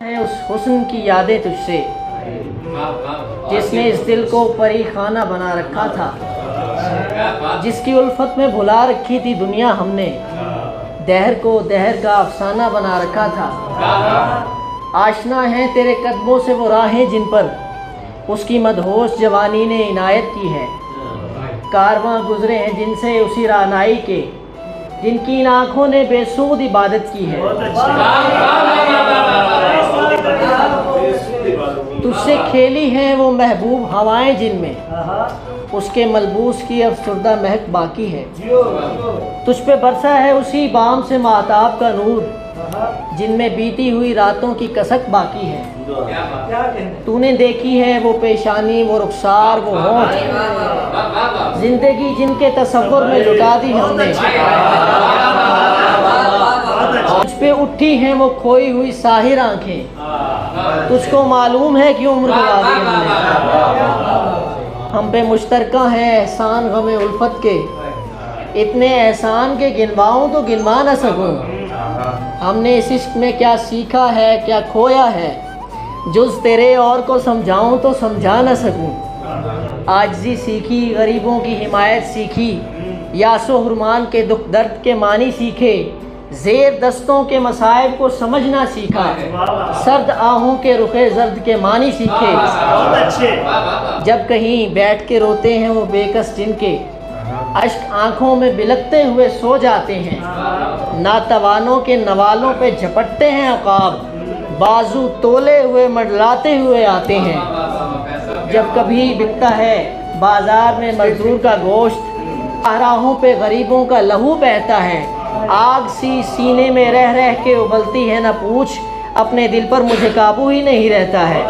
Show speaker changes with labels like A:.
A: है उस हुस्न की यादें तुझसे, जिसने इस दिल को परी खाना बना रखा था, जिसकी उल्फत में भुला रखी थी दुनिया हमने, दहर को दहर का अफसाना बना रखा था। आशना है तेरे कदमों से वो राहें जिन पर उसकी मदहोश जवानी ने इनायत की है। कारवां गुजरे हैं जिनसे उसी राहनाई के, जिनकी इन आँखों ने बेसूद इबादत की है। तुझसे खेली हैं वो महबूब हवाएं जिनमें उसके मलबूस की अफसुर्दा महक बाकी है। तुझ पे बरसा है उसी बाम से माताब का नूर, जिनमें बीती हुई रातों की कसक बाकी है। तूने देखी है वो पेशानी, वो रुखसार, वो होंठ, जिंदगी जिनके तसव्वुर में लुटा दी हमने। तुझ पे उठी हैं वो खोई हुई साहिर आंखें, तुझको मालूम है कि उम्र गवा दी हमने। हम पे मुश्तरका है एहसान गमे उल्फत के, इतने एहसान के गिनवाऊं तो गिनवा न सकूं। हमने इस इश्क में क्या सीखा है, क्या खोया है, जुज़ तेरे और को समझाऊं तो समझा न सकूं। आजिज़ी सीखी, गरीबों की हिमायत सीखी, यासो हुरमान के दुख दर्द के मानी सीखे। ज़ेर दस्तों के मसाइब को समझना सीखा, सर्द आहों के रुखे जर्द के मानी सीखे। जब कहीं बैठ के रोते हैं वो बेकस जिनके, अश्क आँखों में बिलकते हुए सो जाते हैं। नातवानों के नवालों पे झपटते हैं अकाब, बाजू तोले हुए मंडलाते हुए आते हैं। जब कभी बिकता है बाजार में मजदूर का गोश्त, राहों पे गरीबों का लहू बहता है। आग सी सीने में रह रह के उबलती है न पूछ, अपने दिल पर मुझे काबू ही नहीं रहता है।